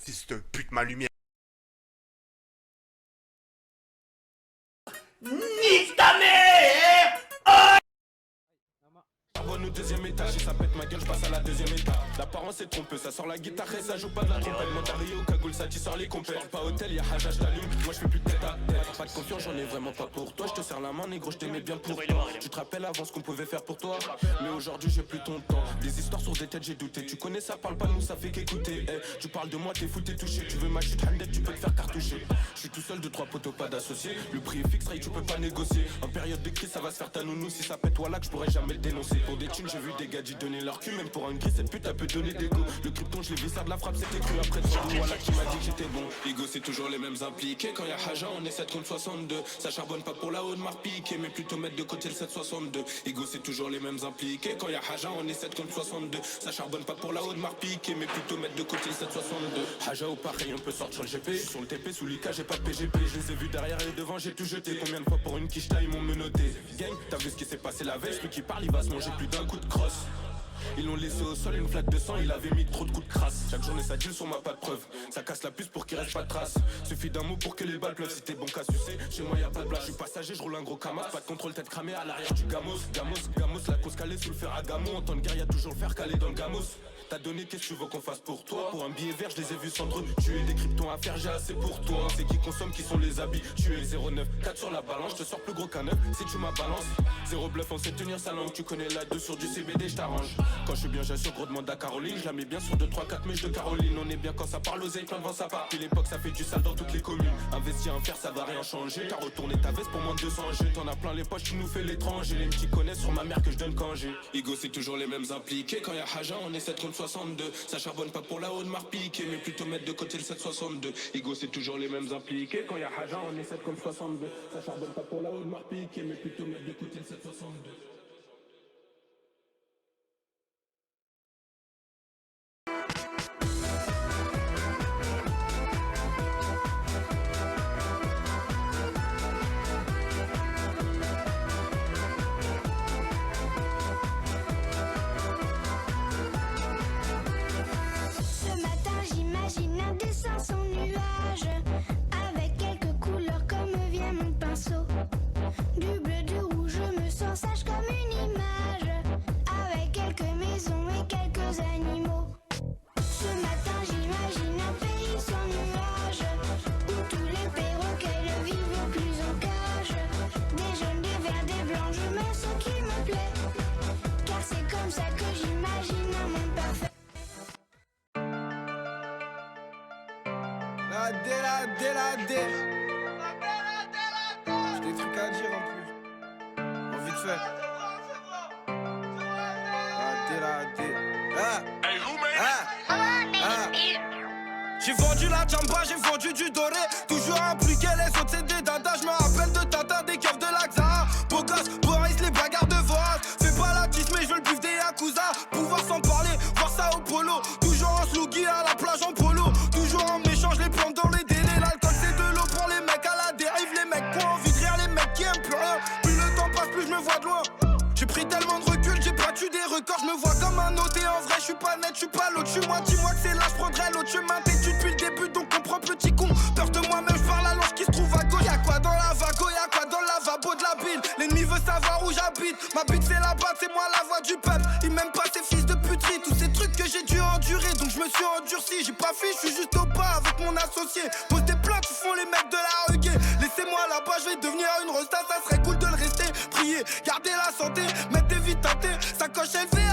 Fils de pute, ma lumière. Nique ta mère! Charbonne au deuxième étage et ça pète ma gueule, je passe à la deuxième étape. L'apparence est trompeuse, ça sort la guitare et ça joue pas de la trompette. Montario, cagoule, ça sort les compères. J'parle pas hôtel, y'a Haja, j't'allume, moi j'fais plus de tête à tête. Pas de confiance, j'en ai vraiment pas pour toi. J'te serre la main, négro, j't'aimais bien pour toi. Tu te rappelles avant ce qu'on pouvait faire pour toi? Mais aujourd'hui j'ai plus ton temps. Des histoires sur des têtes, j'ai douté. Tu connais ça, parle pas, nous ça fait qu'écouter. Tu parles de moi, t'es fou, t'es touché. Tu veux ma chute, Handel, tu peux te faire cartoucher. J'suis tout seul, 2-3 poteaux, pas d'associés. Le prix est fixe, Ray, tu peux pas négocier. En période de crise, ça va se faire ta nounou. Si ça pète, voilà que j'pourrais jamais le dénoncer. Pour des thunes, j'ai vu des gadgets donner leur cul, même pour un gris, cette pute elle peut donner des go. Le krypton, je l'ai vu ça de la frappe, c'était cru après de son voilà qui m'a dit que j'étais bon. Ego, c'est toujours les mêmes impliqués. Quand y'a Haja, on est 7 contre 62. Ça charbonne pas pour la haute marque piquée, mais plutôt mettre de côté le 762. Ego, c'est toujours les mêmes impliqués. Quand y'a Haja, on est 7 contre 62. Ça charbonne pas pour la haute marque piquée, mais plutôt mettre de côté le 762. Haja au pareil, on peut sortir le GP. Sur le TP, sous l'IK, j'ai pas de PGP. Je les ai vus derrière et devant, j'ai tout jeté. Combien de fois pour une quiche ils m'ont menotté. Gang, t'as vu ce qui s'est passé la veille? Celui qui parle, il va se manger plus d'un coup de crosse. Ils l'ont laissé au sol, une flaque de sang, il avait mis trop de coups de crasse. Chaque journée ça deal sur ma pas de preuve. Ça casse la puce pour qu'il reste pas de traces. Suffit d'un mot pour que les balles pleuvent. Si t'es bon qu'à sucer, chez moi y'a pas de blague. Je suis passager, je roule un gros camas. Pas de contrôle, tête cramée à l'arrière du gamos. Gamos, la cause calée sous le fer à gamon. En temps de guerre y'a toujours le fer calé dans le gamos. T'as donné, qu'est-ce que tu veux qu'on fasse pour toi? Pour un billet vert, je les ai vus s'entretuer. Des kryptons à faire, j'ai assez pour toi. C'est qui consomme, qui sont les habits. Tu es 0,9, 4 sur la balance, je te sors plus gros qu'un 9 si tu m'as balance. Zéro bluff, on sait tenir sa langue. Tu connais la 2 sur du CBD, je t'arrange. Quand je suis bien, j'assure, gros demande à Caroline. Je la mets bien sur 2, 3, 4 mèches de Caroline. On est bien quand ça parle aux plein devant sa part. Puis l'époque, ça fait du sale dans toutes les communes. Investir un fer, ça va rien changer. T'as retourné ta veste pour moins de 200 G. T'en as plein les poches, tu nous fais l'étranger. Les petits connaissent sur ma mère que je donne quand j'ai. Ego, c'est toujours les mêmes impliqués. Quand y'a Haja, on est 7 contre 62. Ça charbonne pas pour la haute marque piquée, mais plutôt mettre de côté le 762. Ego, c'est toujours les mêmes impliqués. Quand y'a Haja, on est 7 contre 62. Ça charbonne pas pour la haute marque piquée, mais plutôt mettre de côté le 762. Ce matin j'imagine un dessin sans nuage, avec quelques couleurs comme vient mon pinceau. Du bleu, du rouge, je me sens sage comme une image, avec quelques maisons et quelques animaux. Ce matin j'imagine un pays sans nuage, où tous les perroquets ne vivent plus en cage. Des jaunes, des verts, des blancs, je me sens qui me plaît, car c'est comme ça que j'imagine un monde parfait. La D. J'ai des trucs à dire en plus. En vite fait. La D. J'ai vendu la jamba, j'ai vendu du doré. Toujours impliqué, les autres c'est des dadas. Je me rappelle de Tata, des keufs de l'Axa. Beau gosse, Boris, les bagarres de Voraz. Fais pas la tisse, mais je veux le bif des Yakuza. Pouvoir s'en parler, voir ça au polo. Toujours en sluggy à la plage en polo. Toujours en méchant, je les plante dans les délais. L'alcool c'est de l'eau pour les mecs à la dérive. Les mecs qui ont envie de rire, les mecs qui aiment plus rien. Plus le temps passe, plus je me vois de loin. J'ai pris tellement de recul, j'ai battu des records. Je me vois comme un OT, en vrai je suis pas net, je suis pas l'autre. Suis-moi, dis-moi que c'est là, je prendrai l'autre chemin. Têtu depuis le début, donc comprends petit con. Peur de moi-même, je parle la langue qui se trouve à gauche. Y'a quoi dans la vago, y'a quoi dans le lavabo de la ville. L'ennemi veut savoir où j'habite. Ma bite c'est la batte, c'est moi la voix du peuple. Il m'aime pas ces fils de puterie. Tous ces trucs que j'ai dû endurer, donc je me suis endurci. J'ai pas fui, je suis juste au pas avec mon associé. Pose des plaintes, ils font les mecs de la reggae. Laissez-moi là-bas, je vais devenir une rosta. Ça serait cool de le rester. Prier, garder la santé, mettre des vies tentées. Sa coche elle fait